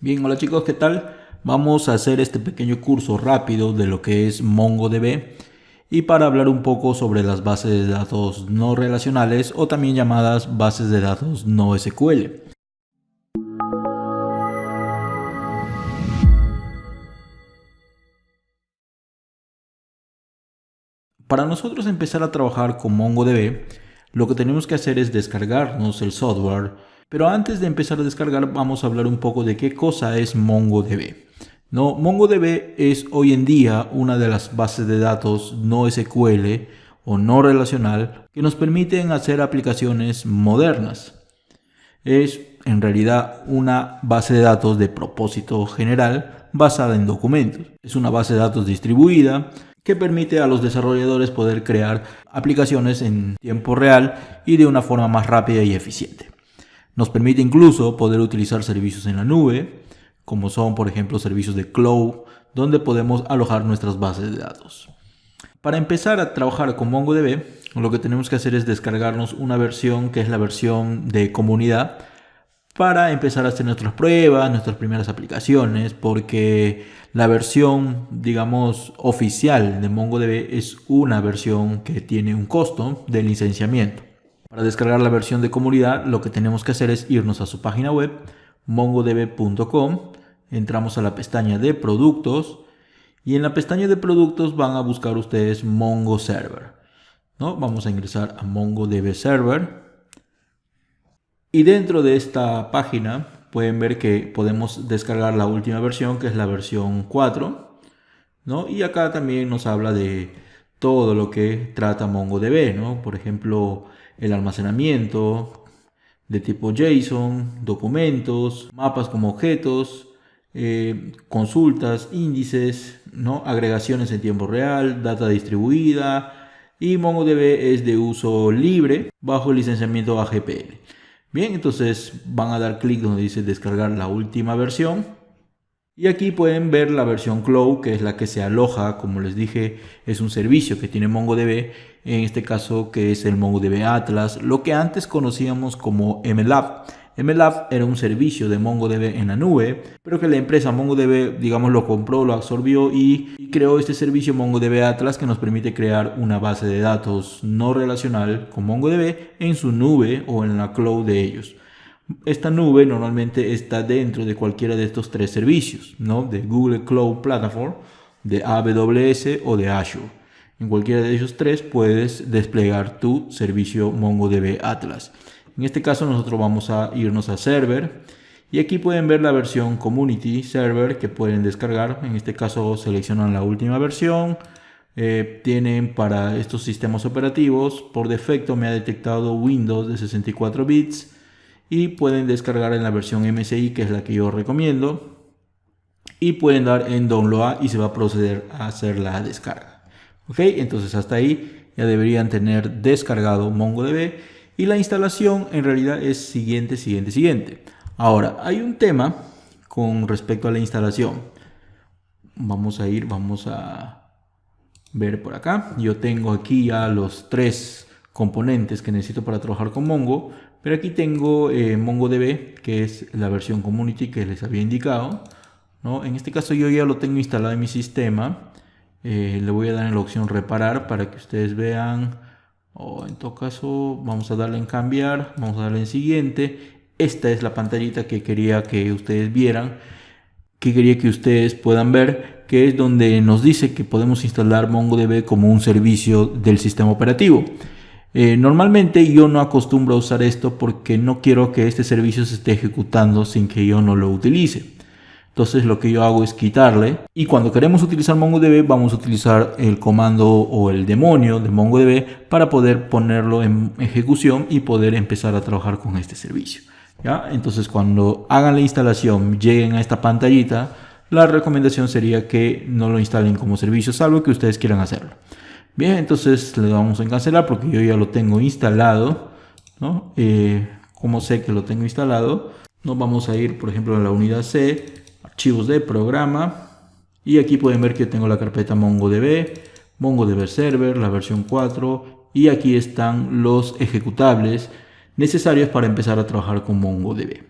Bien, hola chicos, ¿qué tal? Vamos a hacer este pequeño curso rápido de lo que es MongoDB y para hablar un poco sobre las bases de datos no relacionales o también llamadas bases de datos no SQL. Para nosotros empezar a trabajar con MongoDB, lo que tenemos que hacer es descargarnos el software, pero antes de empezar a descargar vamos a hablar un poco de qué cosa es MongoDB. No, MongoDB es hoy en día una de las bases de datos no SQL o no relacional que nos permiten hacer aplicaciones modernas. Es en realidad una base de datos de propósito general basada en documentos. Es una base de datos distribuida que permite a los desarrolladores poder crear aplicaciones en tiempo real y de una forma más rápida y eficiente. Nos permite incluso poder utilizar servicios en la nube, como son por ejemplo servicios de cloud, donde podemos alojar nuestras bases de datos. Para empezar a trabajar con MongoDB, lo que tenemos que hacer es descargarnos una versión que es la versión de comunidad para empezar a hacer nuestras pruebas, nuestras primeras aplicaciones, porque la versión, digamos, oficial de MongoDB es una versión que tiene un costo de licenciamiento. Para descargar la versión de comunidad, lo que tenemos que hacer es irnos a su página web, mongodb.com, entramos a la pestaña de productos y en la pestaña de productos van a buscar ustedes Mongo Server, ¿no? Vamos a ingresar a MongoDB Server. Y dentro de esta página pueden ver que podemos descargar la última versión, que es la versión 4, ¿no? Y acá también nos habla de todo lo que trata MongoDB, ¿no? Por ejemplo, el almacenamiento de tipo JSON, documentos, mapas como objetos, consultas, índices, ¿no? Agregaciones en tiempo real, data distribuida, y MongoDB es de uso libre bajo el licenciamiento AGPL. Bien, entonces van a dar clic donde dice descargar la última versión y aquí pueden ver la versión Cloud, que es la que se aloja, como les dije, es un servicio que tiene MongoDB, en este caso que es el MongoDB Atlas, lo que antes conocíamos como MLab. MLab era un servicio de MongoDB en la nube, pero que la empresa MongoDB, digamos, lo compró, lo absorbió y creó este servicio MongoDB Atlas que nos permite crear una base de datos no relacional con MongoDB en su nube o en la cloud de ellos. Esta nube normalmente está dentro de cualquiera de estos tres servicios, ¿no? De Google Cloud Platform, de AWS o de Azure. En cualquiera de esos tres puedes desplegar tu servicio MongoDB Atlas. En este caso nosotros vamos a irnos a Server y aquí pueden ver la versión Community Server que pueden descargar. En este caso seleccionan la última versión. Tienen para estos sistemas operativos, por defecto me ha detectado Windows de 64 bits y pueden descargar en la versión MSI, que es la que yo recomiendo, y pueden dar en Download y se va a proceder a hacer la descarga. Ok, entonces hasta ahí ya deberían tener descargado MongoDB y la instalación en realidad es siguiente. Ahora, hay un tema con respecto a la instalación. Vamos a ver por acá. Yo tengo aquí ya los tres componentes que necesito para trabajar con Mongo, pero aquí tengo MongoDB, que es la versión Community que les había indicado, ¿no? En este caso yo ya lo tengo instalado en mi sistema. Le voy a dar en la opción reparar para que ustedes vean, o en todo caso vamos a darle en cambiar, vamos a darle en siguiente. Esta es la pantallita que quería que ustedes vieran, que quería que ustedes puedan ver, que es donde nos dice que podemos instalar MongoDB como un servicio del sistema operativo. Normalmente yo no acostumbro a usar esto porque no quiero que este servicio se esté ejecutando sin que yo no lo utilice. Entonces lo que yo hago es quitarle, y cuando queremos utilizar MongoDB vamos a utilizar el comando o el demonio de MongoDB para poder ponerlo en ejecución y poder empezar a trabajar con este servicio, ¿ya? Entonces cuando hagan la instalación, lleguen a esta pantallita, la recomendación sería que no lo instalen como servicio, salvo que ustedes quieran hacerlo. Bien, entonces le vamos a cancelar porque yo ya lo tengo instalado, ¿no? Como sé que lo tengo instalado, nos vamos a ir por ejemplo a la unidad C, archivos de programa, y aquí pueden ver que tengo la carpeta MongoDB, MongoDB Server, la versión 4, y aquí están los ejecutables necesarios para empezar a trabajar con MongoDB.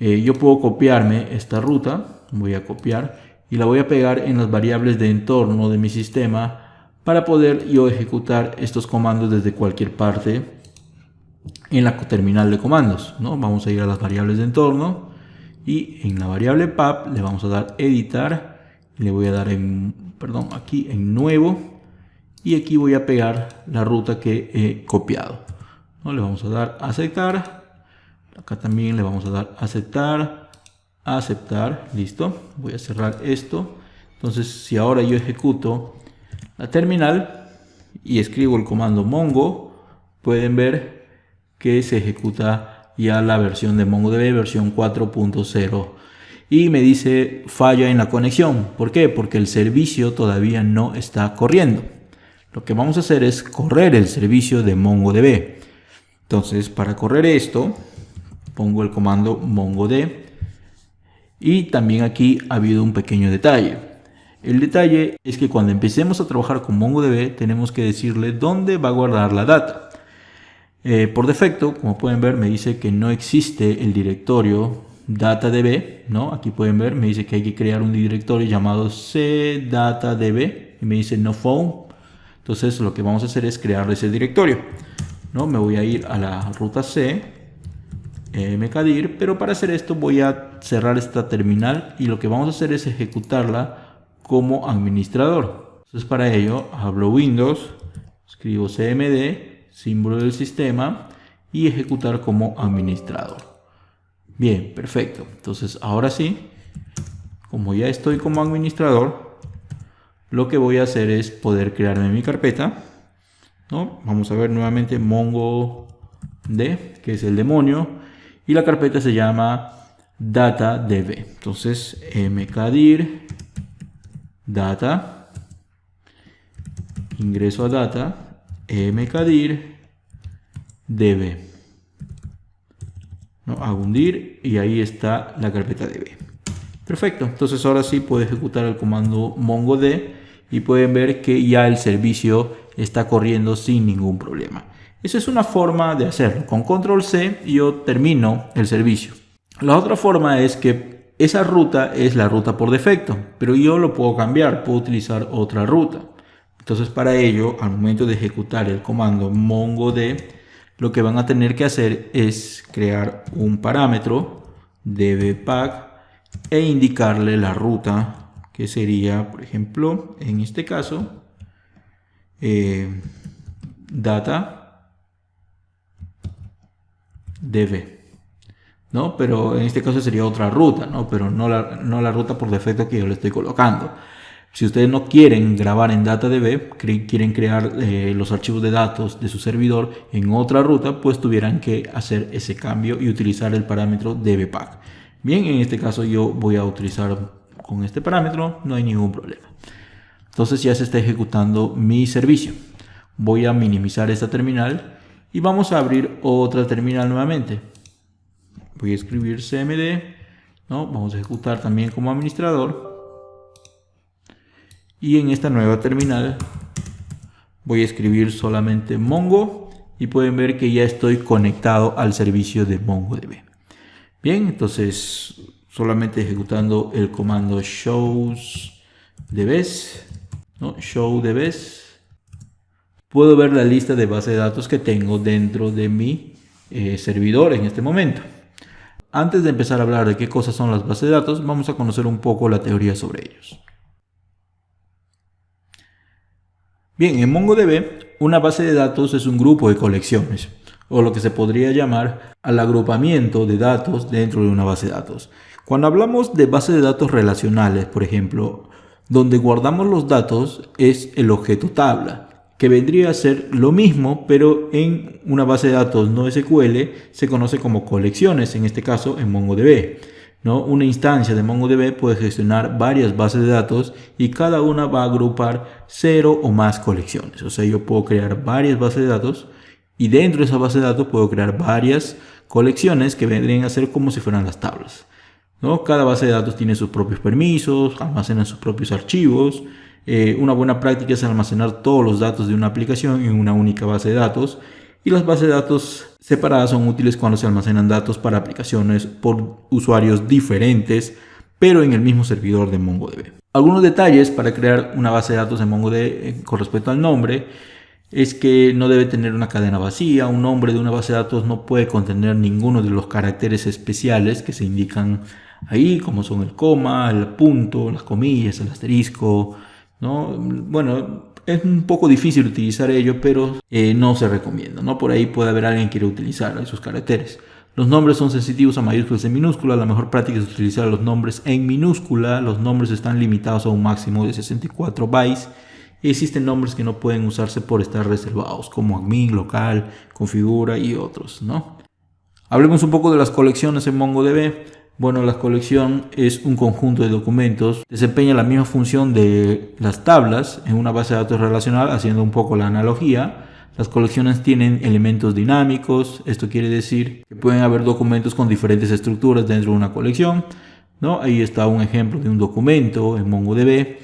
yo puedo copiarme esta ruta, voy a copiar y la voy a pegar en las variables de entorno de mi sistema para poder yo ejecutar estos comandos desde cualquier parte en la terminal de comandos, ¿no? Vamos a ir a las variables de entorno y en la variable pub le vamos a dar editar, le voy a dar aquí en nuevo y aquí voy a pegar la ruta que he copiado, ¿no? Le vamos a dar aceptar, acá también le vamos a dar aceptar, listo. Voy a cerrar esto. Entonces si ahora yo ejecuto la terminal y escribo el comando mongo, pueden ver que se ejecuta ya la versión de MongoDB, versión 4.0, y me dice falla en la conexión. ¿Por qué? Porque el servicio todavía no está corriendo. Lo que vamos a hacer es correr el servicio de MongoDB. Entonces, para correr esto, pongo el comando mongod, y también aquí ha habido un pequeño detalle. El detalle es que cuando empecemos a trabajar con MongoDB tenemos que decirle dónde va a guardar la data. Por defecto, como pueden ver, me dice que no existe el directorio datadb, ¿no? Aquí pueden ver, me dice que hay que crear un directorio llamado cdatadb y me dice no found. Entonces lo que vamos a hacer es crear ese directorio, ¿no? Me voy a ir a la ruta C, mkdir, pero para hacer esto voy a cerrar esta terminal y lo que vamos a hacer es ejecutarla como administrador. Entonces para ello hablo Windows, escribo cmd, símbolo del sistema y ejecutar como administrador. Bien, perfecto. Entonces ahora sí, como ya estoy como administrador, lo que voy a hacer es poder crearme mi carpeta, ¿no? Vamos a ver nuevamente mongod, que es el demonio, y la carpeta se llama datadb. Entonces mkdir data, ingreso a data, mkdir db, ¿no? Hago un dir y ahí está la carpeta db. Perfecto, entonces ahora sí puedo ejecutar el comando mongod y pueden ver que ya el servicio está corriendo sin ningún problema. Esa es una forma de hacerlo. Con control C yo termino el servicio. La otra forma es que esa ruta es la ruta por defecto, pero yo lo puedo cambiar, puedo utilizar otra ruta. Entonces para ello, al momento de ejecutar el comando mongod, lo que van a tener que hacer es crear un parámetro dbpack e indicarle la ruta, que sería, por ejemplo, en este caso, data db, ¿no? Pero en este caso sería otra ruta, ¿no? Pero no la ruta por defecto que yo le estoy colocando. Si ustedes no quieren grabar en datadb, quieren crear los archivos de datos de su servidor en otra ruta, pues tuvieran que hacer ese cambio y utilizar el parámetro dbpack. Bien, en este caso yo voy a utilizar con este parámetro, no hay ningún problema. Entonces ya se está ejecutando mi servicio. Voy a minimizar esta terminal y vamos a abrir otra terminal nuevamente. Voy a escribir cmd, ¿no? Vamos a ejecutar también como administrador. Y en esta nueva terminal voy a escribir solamente mongo y pueden ver que ya estoy conectado al servicio de MongoDB. Bien, entonces solamente ejecutando el comando showsdbs, ¿no? Showdbs, puedo ver la lista de base de datos que tengo dentro de mi servidor en este momento. Antes de empezar a hablar de qué cosas son las bases de datos, vamos a conocer un poco la teoría sobre ellos. Bien, en MongoDB, una base de datos es un grupo de colecciones, o lo que se podría llamar al agrupamiento de datos dentro de una base de datos. Cuando hablamos de bases de datos relacionales, por ejemplo, donde guardamos los datos es el objeto tabla, que vendría a ser lo mismo, pero en una base de datos no SQL se conoce como colecciones, en este caso en MongoDB, ¿no? Una instancia de MongoDB puede gestionar varias bases de datos y cada una va a agrupar 0 o más colecciones. O sea, yo puedo crear varias bases de datos y dentro de esa base de datos puedo crear varias colecciones que vendrían a ser como si fueran las tablas, ¿no? Cada base de datos tiene sus propios permisos, almacena sus propios archivos. Una buena práctica es almacenar todos los datos de una aplicación en una única base de datos Y las bases de datos separadas son útiles cuando se almacenan datos para aplicaciones por usuarios diferentes, pero en el mismo servidor de MongoDB. Algunos detalles para crear una base de datos en MongoDB con respecto al nombre es que no debe tener una cadena vacía. Un nombre de una base de datos no puede contener ninguno de los caracteres especiales que se indican ahí, como son el coma, el punto, las comillas, el asterisco, ¿no? Bueno, es un poco difícil utilizar ello, pero no se recomienda, ¿no? Por ahí puede haber alguien que quiera utilizar esos caracteres. Los nombres son sensitivos a mayúsculas y minúsculas. La mejor práctica es utilizar los nombres en minúscula. Los nombres están limitados a un máximo de 64 bytes. Y existen nombres que no pueden usarse por estar reservados, como admin, local, configura y otros, ¿no? Hablemos un poco de las colecciones en MongoDB. Bueno, la colección es un conjunto de documentos. Desempeña la misma función de las tablas en una base de datos relacional, haciendo un poco la analogía. Las colecciones tienen elementos dinámicos. Esto quiere decir que pueden haber documentos con diferentes estructuras dentro de una colección, ¿no? Ahí está un ejemplo de un documento en MongoDB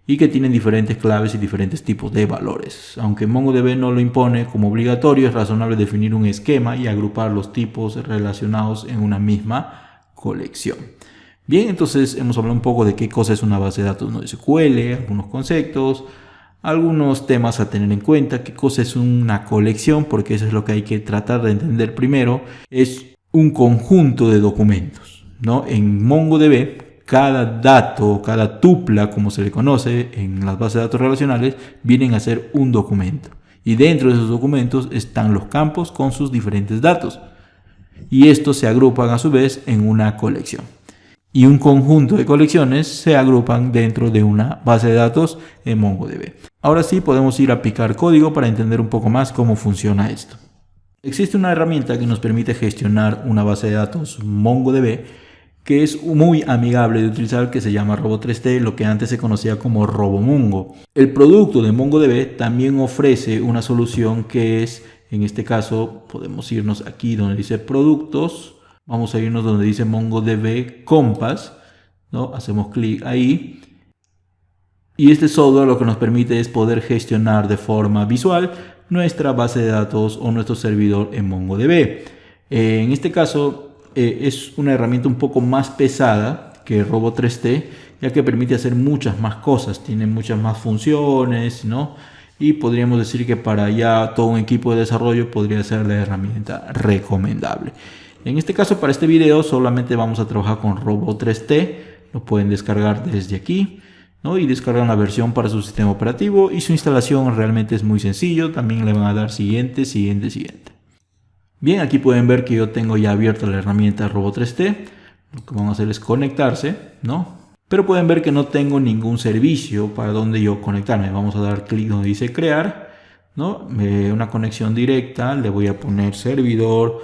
y que tienen diferentes claves y diferentes tipos de valores. Aunque MongoDB no lo impone como obligatorio, es razonable definir un esquema y agrupar los tipos relacionados en una misma colección. Bien, entonces hemos hablado un poco de qué cosa es una base de datos no SQL, algunos conceptos, algunos temas a tener en cuenta, qué cosa es una colección, porque eso es lo que hay que tratar de entender primero. Es un conjunto de documentos, ¿no? En MongoDB, cada dato, cada tupla, como se le conoce en las bases de datos relacionales, vienen a ser un documento. Y dentro de esos documentos están los campos con sus diferentes datos. Y estos se agrupan a su vez en una colección. Y un conjunto de colecciones se agrupan dentro de una base de datos en MongoDB. Ahora sí podemos ir a picar código para entender un poco más cómo funciona esto. Existe una herramienta que nos permite gestionar una base de datos MongoDB que es muy amigable de utilizar, que se llama Robo3T, lo que antes se conocía como RoboMongo. El producto de MongoDB también ofrece una solución que es, en este caso, podemos irnos aquí donde dice productos, vamos a irnos donde dice MongoDB Compass, ¿no? Hacemos clic ahí. Y este software lo que nos permite es poder gestionar de forma visual nuestra base de datos o nuestro servidor en MongoDB. En este caso es una herramienta un poco más pesada que Robo3T, ya que permite hacer muchas más cosas, tiene muchas más funciones, ¿no? Y podríamos decir que para ya todo un equipo de desarrollo podría ser la herramienta recomendable. En este caso, para este video solamente vamos a trabajar con Robo3T. Lo pueden descargar desde aquí, ¿no? Y descargan la versión para su sistema operativo, y su instalación realmente es muy sencillo. También le van a dar siguiente. Bien, aquí pueden ver que yo tengo ya abierta la herramienta Robo3T. Lo que vamos a hacer es conectarse, ¿no? Pero pueden ver que no tengo ningún servicio para donde yo conectarme. Vamos a dar clic donde dice crear, ¿no? Una conexión directa. Le voy a poner servidor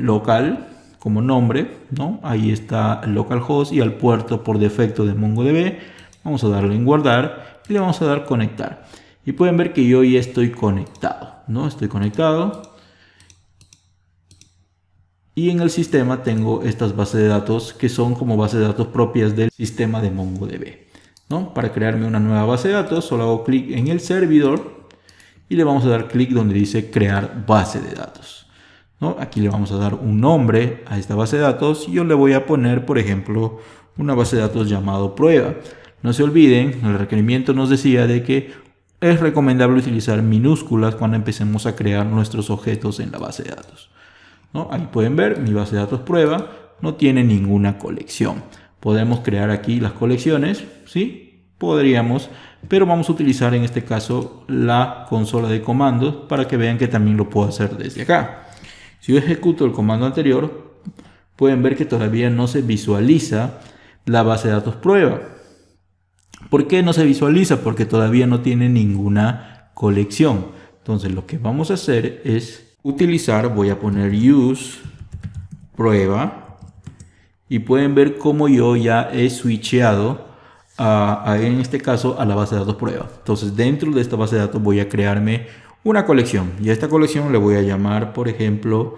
local como nombre, ¿no? Ahí está el localhost y al puerto por defecto de MongoDB. Vamos a darle en guardar y le vamos a dar conectar. Y pueden ver que yo ya estoy conectado, ¿no? Estoy conectado. Y en el sistema tengo estas bases de datos que son como bases de datos propias del sistema de MongoDB, ¿no? Para crearme una nueva base de datos, solo hago clic en el servidor y le vamos a dar clic donde dice crear base de datos, ¿no? Aquí le vamos a dar un nombre a esta base de datos y yo le voy a poner, por ejemplo, una base de datos llamado prueba. No se olviden, el requerimiento nos decía de que es recomendable utilizar minúsculas cuando empecemos a crear nuestros objetos en la base de datos, ¿no? Ahí pueden ver, mi base de datos prueba no tiene ninguna colección. Podemos crear aquí las colecciones, ¿sí? Podríamos, pero vamos a utilizar en este caso la consola de comandos para que vean que también lo puedo hacer desde acá. Si yo ejecuto el comando anterior, pueden ver que todavía no se visualiza la base de datos prueba. ¿Por qué no se visualiza? Porque todavía no tiene ninguna colección. Entonces lo que vamos a hacer es utilizar, voy a poner use prueba y pueden ver cómo yo ya he switcheado en este caso a la base de datos prueba. Entonces dentro de esta base de datos voy a crearme una colección y a esta colección le voy a llamar, por ejemplo,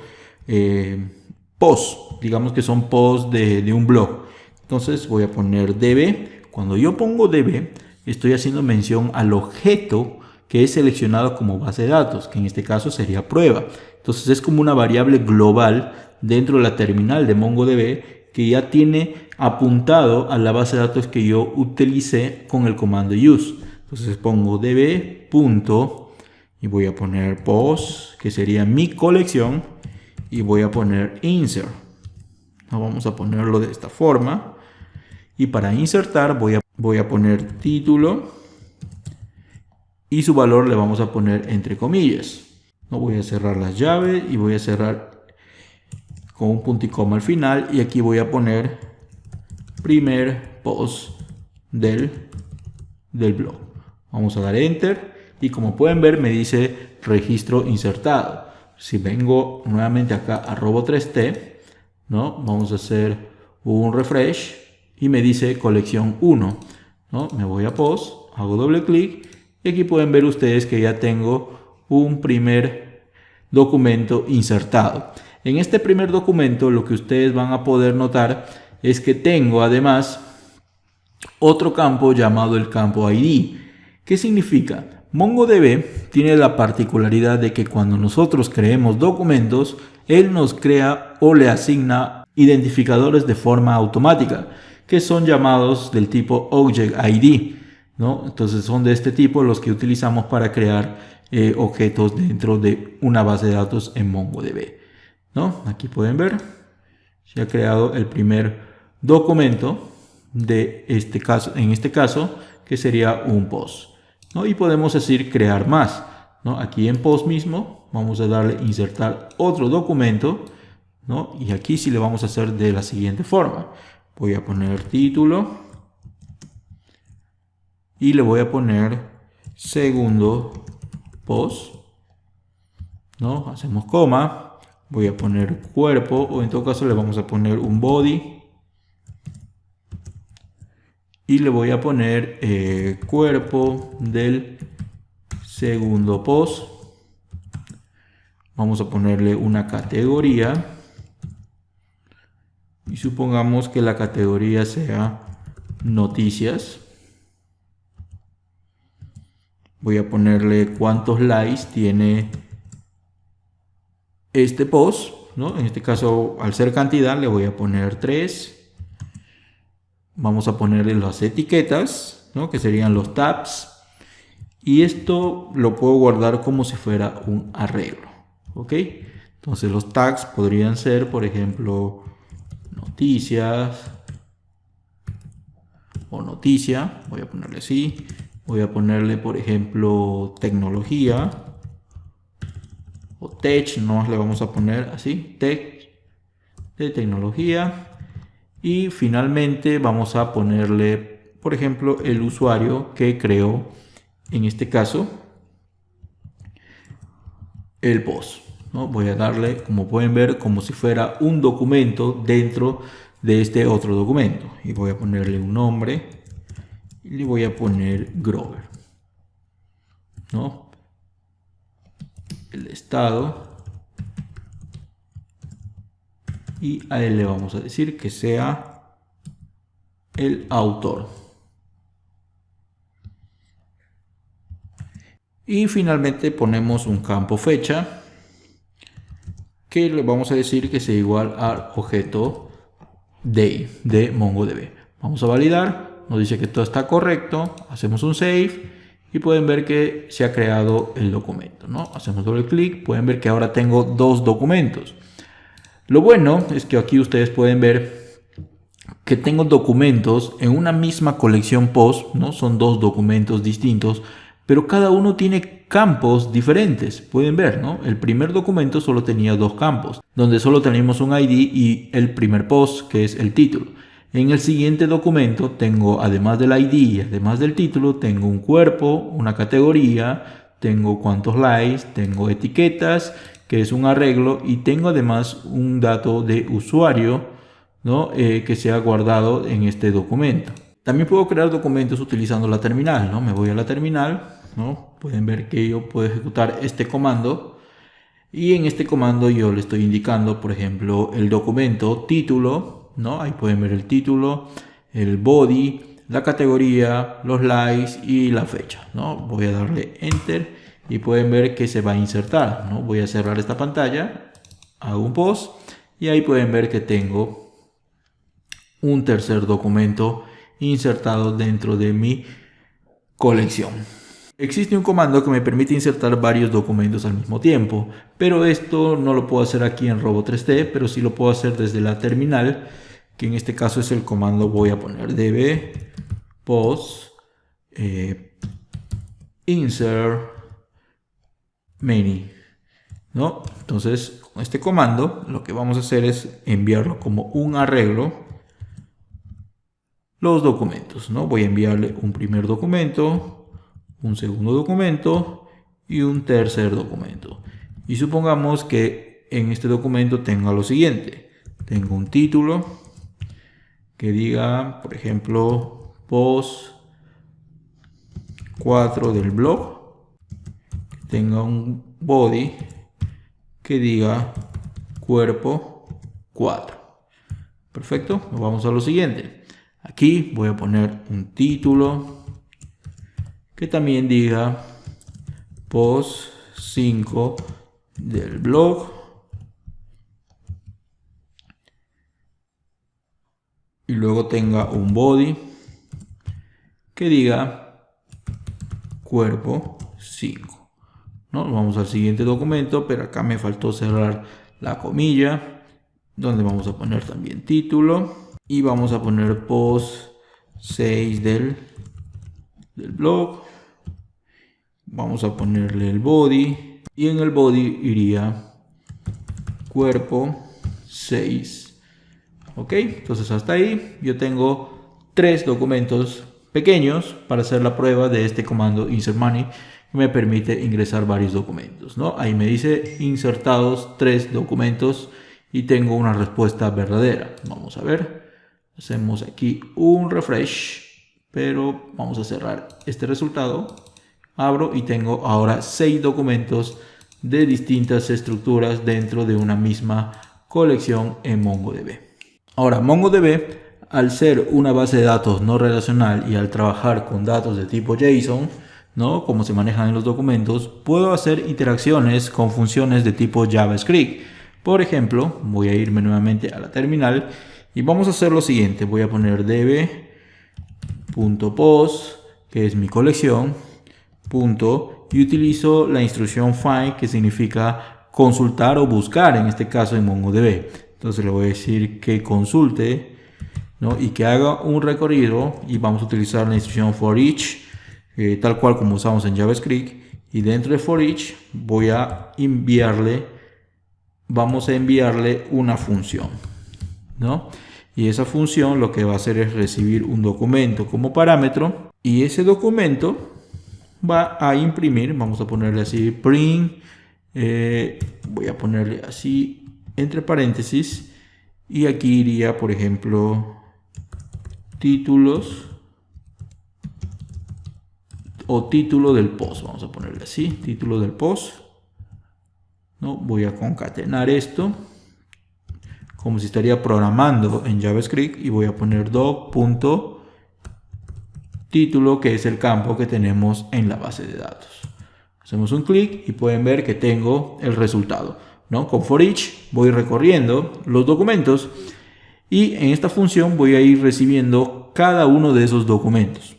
posts. Digamos que son posts de un blog. Entonces voy a poner db. Cuando yo pongo db estoy haciendo mención al objeto que es seleccionado como base de datos, que en este caso sería prueba. Entonces es como una variable global dentro de la terminal de MongoDB que ya tiene apuntado a la base de datos que yo utilicé con el comando use. Entonces pongo db punto y voy a poner post, que sería mi colección, y voy a poner insert. Vamos a ponerlo de esta forma. Y para insertar voy a poner título y su valor le vamos a poner entre comillas. No voy a cerrar las llaves y voy a cerrar con un punto y coma al final, y aquí voy a poner primer post del blog. Vamos a dar enter y como pueden ver me dice registro insertado. Si vengo nuevamente acá a robo3t, ¿no? Vamos a hacer un refresh y me dice colección 1, ¿no? Me voy a post, hago doble clic y aquí pueden ver ustedes que ya tengo un primer documento insertado. En este primer documento lo que ustedes van a poder notar es que tengo además otro campo llamado el campo ID. ¿Qué significa? MongoDB tiene la particularidad de que cuando nosotros creemos documentos, él nos crea o le asigna identificadores de forma automática, que son llamados del tipo Object ID, ¿no? Entonces son de este tipo los que utilizamos para crear objetos dentro de una base de datos en MongoDB, ¿no? Aquí pueden ver, se ha creado el primer documento de este caso, en este caso, que sería un post, ¿no? Y podemos decir crear más, ¿no? Aquí en post mismo vamos a darle insertar otro documento, ¿no? Y aquí sí le vamos a hacer de la siguiente forma. Voy a poner título y le voy a poner segundo post, ¿no? Hacemos coma. Voy a poner cuerpo, o en todo caso le vamos a poner un body y le voy a poner cuerpo del segundo post. Vamos a ponerle una categoría y supongamos que la categoría sea noticias. Voy a ponerle cuántos likes tiene este post, ¿no? En este caso, al ser cantidad, le voy a poner 3. Vamos a ponerle las etiquetas, ¿no? Que serían los tabs. Y esto lo puedo guardar como si fuera un arreglo, ¿ok? Entonces los tags podrían ser, por ejemplo, noticias o noticia. Voy a ponerle así. Voy a ponerle, por ejemplo, tecnología. O tech, no le vamos a poner así, tech de tecnología. Y finalmente vamos a ponerle, por ejemplo, el usuario que creó, en este caso, el post, ¿no? Voy a darle, como pueden ver, como si fuera un documento dentro de este otro documento. Y voy a ponerle un nombre y le voy a poner Grover, ¿no? El estado, y a él le vamos a decir que sea el autor. Y finalmente ponemos un campo fecha que le vamos a decir que sea igual al objeto day de MongoDB. Vamos a validar, nos dice que todo está correcto, hacemos un save y pueden ver que se ha creado el documento, ¿no? Hacemos doble clic, pueden ver que ahora tengo dos documentos. Lo bueno es que aquí ustedes pueden ver que tengo documentos en una misma colección post, ¿no? Son dos documentos distintos, pero cada uno tiene campos diferentes. Pueden ver, ¿no? El primer documento solo tenía dos campos, donde solo tenemos un ID y el primer post, que es el título. En el siguiente documento tengo, además del ID y además del título, tengo un cuerpo, una categoría, tengo cuántos likes, tengo etiquetas, que es un arreglo, y tengo además un dato de usuario, ¿no? Que se ha guardado en este documento. También puedo crear documentos utilizando la terminal, ¿no? Me voy a la terminal, ¿no? Pueden ver que yo puedo ejecutar este comando, y en este comando yo le estoy indicando, por ejemplo, el documento título, ¿no? Ahí pueden ver el título, el body, la categoría, los likes y la fecha, ¿no? Voy a darle enter y pueden ver que se va a insertar, ¿no? Voy a cerrar esta pantalla, hago un post y ahí pueden ver que tengo un tercer documento insertado dentro de mi colección. Existe un comando que me permite insertar varios documentos al mismo tiempo, pero esto no lo puedo hacer aquí en Robo 3D, pero sí lo puedo hacer desde la terminal, que en este caso es el comando, voy a poner db post insert many, ¿no? Entonces con este comando lo que vamos a hacer es enviarlo como un arreglo los documentos, ¿no? Voy a enviarle un primer documento, un segundo documento y un tercer documento. Y supongamos que en este documento tenga lo siguiente. Tengo un título que diga, por ejemplo, post 4 del blog. Tenga un body que diga cuerpo 4. Perfecto, vamos a lo siguiente. Aquí voy a poner un título que también diga post 5 del blog y luego tenga un body que diga cuerpo 5, ¿no? Vamos al siguiente documento, pero acá me faltó cerrar la comilla donde vamos a poner también título y vamos a poner post 6 del blog. Vamos a ponerle el body y en el body iría cuerpo 6. Ok, entonces hasta ahí yo tengo 3 documentos pequeños para hacer la prueba de este comando insert many que me permite ingresar varios documentos, ¿no? Ahí me dice insertados 3 documentos y tengo una respuesta verdadera. Vamos a ver, hacemos aquí un refresh, pero vamos a cerrar este resultado. Abro y tengo ahora 6 documentos de distintas estructuras dentro de una misma colección en MongoDB. Ahora, MongoDB, al ser una base de datos no relacional y al trabajar con datos de tipo JSON, ¿no? Como se manejan en los documentos, puedo hacer interacciones con funciones de tipo JavaScript. Por ejemplo, voy a irme nuevamente a la terminal y vamos a hacer lo siguiente. Voy a poner db.post, que es mi colección, y utilizo la instrucción find, que significa consultar o buscar, en este caso en MongoDB. Entonces le voy a decir que consulte, ¿no? Y que haga un recorrido y vamos a utilizar la instrucción for each, tal cual como usamos en JavaScript, y dentro de for each vamos a enviarle una función, ¿no? Y esa función lo que va a hacer es recibir un documento como parámetro y ese documento va a imprimir, vamos a ponerle así print, voy a ponerle así entre paréntesis y aquí iría, por ejemplo, títulos o título del post, vamos a ponerle así, título del post, ¿no? Voy a concatenar esto como si estaría programando en JavaScript y voy a poner doc.título, que es el campo que tenemos en la base de datos. Hacemos un clic y pueden ver que tengo el resultado, ¿no? Con for each voy recorriendo los documentos y en esta función voy a ir recibiendo cada uno de esos documentos.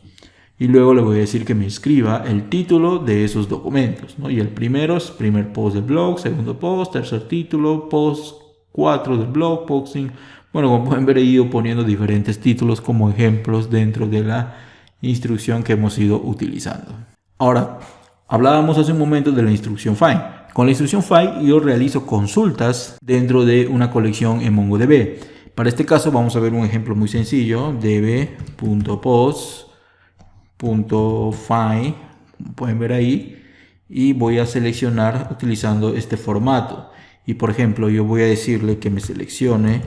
Y luego le voy a decir que me escriba el título de esos documentos, ¿no? Y el primero es primer post del blog, segundo post, tercer título, post 4 del blog, posting. Bueno, como pueden ver, he ido poniendo diferentes títulos como ejemplos dentro de la instrucción que hemos ido utilizando. Ahora, hablábamos hace un momento de la instrucción find. Con la instrucción find yo realizo consultas dentro de una colección en MongoDB. Para este caso vamos a ver un ejemplo muy sencillo, db.post.find, como pueden ver ahí, y voy a seleccionar utilizando este formato. Y por ejemplo, yo voy a decirle que me seleccione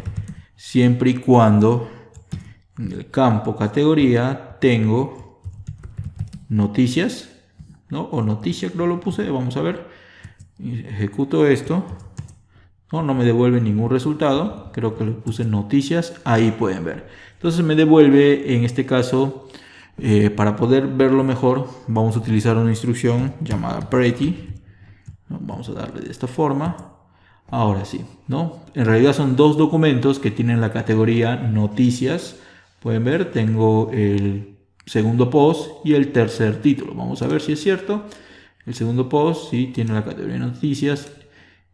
siempre y cuando en el campo categoría tengo noticias, ¿no? O noticia, creo lo puse, vamos a ver. Ejecuto esto, No me devuelve ningún resultado. Creo que le puse noticias. Ahí pueden ver. Entonces me devuelve, en este caso, para poder verlo mejor, vamos a utilizar una instrucción llamada pretty. Vamos a darle de esta forma. Ahora sí, ¿no? En realidad son dos documentos que tienen la categoría noticias. Pueden ver, tengo el segundo post y el tercer título. Vamos a ver si es cierto. El segundo post sí tiene la categoría noticias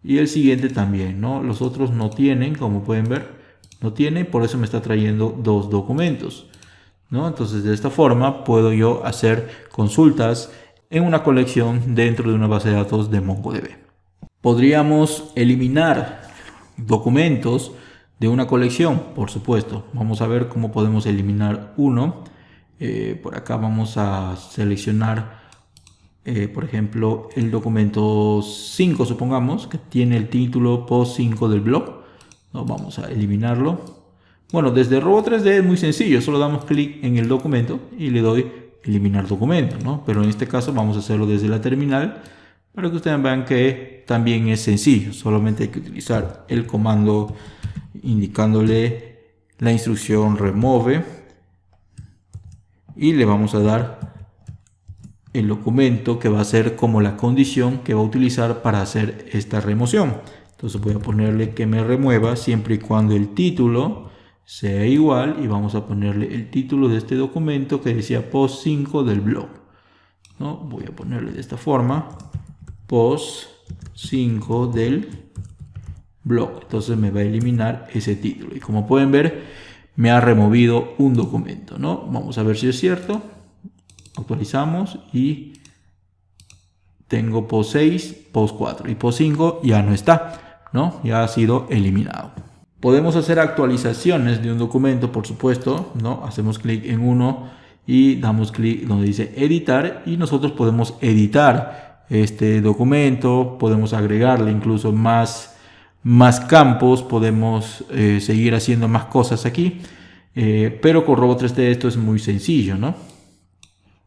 y el siguiente también, ¿no? Los otros no tienen, como pueden ver, no tiene, por eso me está trayendo dos documentos, ¿no? Entonces de esta forma puedo yo hacer consultas en una colección dentro de una base de datos de MongoDB. Podríamos eliminar documentos de una colección, por supuesto. Vamos a ver cómo podemos eliminar uno. Por acá vamos a seleccionar, por ejemplo, el documento 5, supongamos, que tiene el título post 5 del blog. ¿No? Vamos a eliminarlo. Bueno, desde Robo 3D es muy sencillo. Solo damos clic en el documento y le doy eliminar documento, ¿no? Pero en este caso vamos a hacerlo desde la terminal para que ustedes vean que también es sencillo. Solamente hay que utilizar el comando indicándole la instrucción remove y le vamos a dar el documento que va a ser como la condición que va a utilizar para hacer esta remoción. Entonces voy a ponerle que me remueva siempre y cuando el título sea igual, y vamos a ponerle el título de este documento que decía post 5 del blog, ¿no? Voy a ponerle de esta forma, post 5 del blog. Entonces me va a eliminar ese título y como pueden ver me ha removido un documento, ¿no? Vamos a ver si es cierto. Actualizamos y tengo post 6, post 4 y post 5 ya no está, ¿no? Ya ha sido eliminado. Podemos hacer actualizaciones de un documento, por supuesto, ¿no? Hacemos clic en uno y damos clic donde dice editar y nosotros podemos editar este documento, podemos agregarle incluso más campos, podemos seguir haciendo más cosas aquí, pero con Robo 3D esto es muy sencillo, ¿no?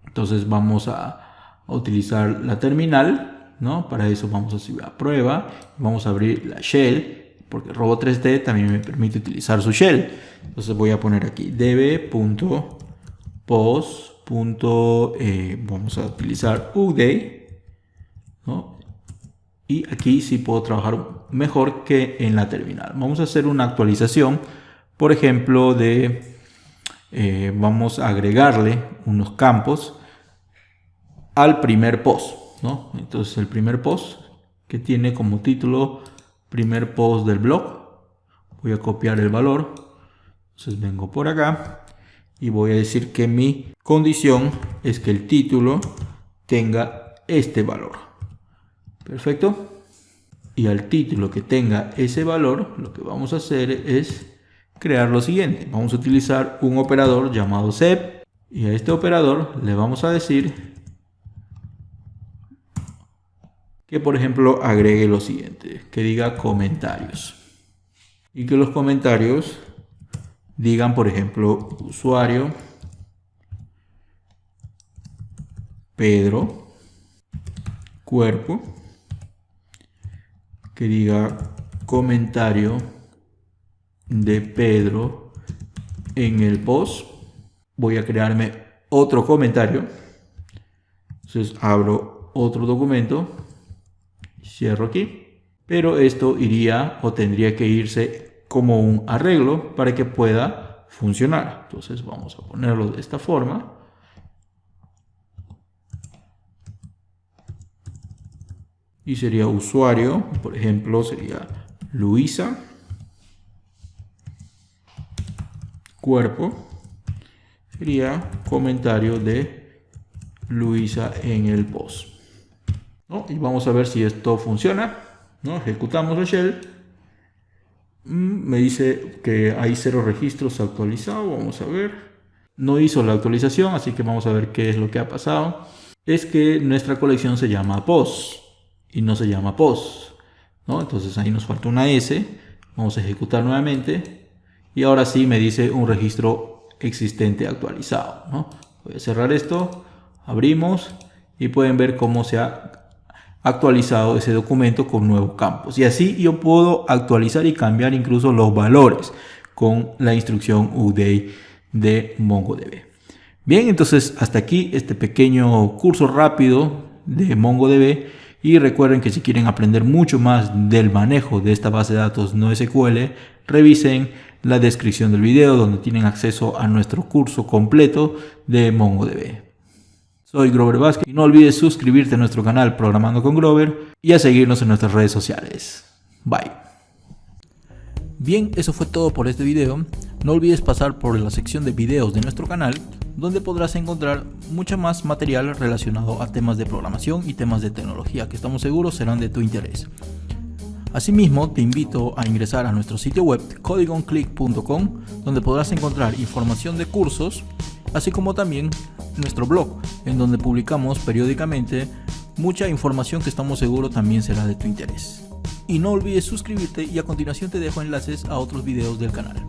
Entonces vamos a utilizar la terminal, ¿no? Para eso vamos a subir a prueba, vamos a abrir la shell, porque Robo 3D también me permite utilizar su shell. Entonces voy a poner aquí db.post. Vamos a utilizar update, ¿no? Y aquí sí puedo trabajar mejor que en la terminal. Vamos a hacer una actualización, por ejemplo, vamos a agregarle unos campos al primer post, ¿no? Entonces el primer post que tiene como título primer post del blog, voy a copiar el valor. Entonces vengo por acá y voy a decir que mi condición es que el título tenga este valor. Perfecto. Y al título que tenga ese valor, lo que vamos a hacer es crear lo siguiente. Vamos a utilizar un operador llamado sep y a este operador le vamos a decir que, por ejemplo, agregue lo siguiente, que diga comentarios y que los comentarios digan, por ejemplo, usuario Pedro, cuerpo, que diga comentario de Pedro en el post. Voy a crearme otro comentario, entonces abro otro documento, cierro aquí, pero esto iría o tendría que irse como un arreglo para que pueda funcionar. Entonces vamos a ponerlo de esta forma. Y sería usuario, por ejemplo, sería Luisa, cuerpo, sería comentario de Luisa en el post, ¿no? Y vamos a ver si esto funciona, ¿no? Ejecutamos la shell. Me dice que hay 0 registros actualizados. Vamos a ver. No hizo la actualización, así que vamos a ver qué es lo que ha pasado. Es que nuestra colección se llama post y no se llama post, ¿no? Entonces ahí nos falta una S. Vamos a ejecutar nuevamente y ahora sí me dice un registro existente actualizado, ¿no? Voy a cerrar esto, abrimos y pueden ver cómo se ha actualizado ese documento con nuevos campos. Y así yo puedo actualizar y cambiar incluso los valores con la instrucción update de MongoDB. Bien, entonces hasta aquí este pequeño curso rápido de MongoDB. Y recuerden que si quieren aprender mucho más del manejo de esta base de datos NoSQL, revisen la descripción del video donde tienen acceso a nuestro curso completo de MongoDB. Soy Grover Vázquez y no olvides suscribirte a nuestro canal Programando con Grover y a seguirnos en nuestras redes sociales. Bye. Bien, eso fue todo por este video. No olvides pasar por la sección de videos de nuestro canal, donde podrás encontrar mucho más material relacionado a temas de programación y temas de tecnología que estamos seguros serán de tu interés. Asimismo, te invito a ingresar a nuestro sitio web codigonclick.com, donde podrás encontrar información de cursos, así como también nuestro blog, en donde publicamos periódicamente mucha información que estamos seguros también será de tu interés. Y no olvides suscribirte, y a continuación te dejo enlaces a otros videos del canal.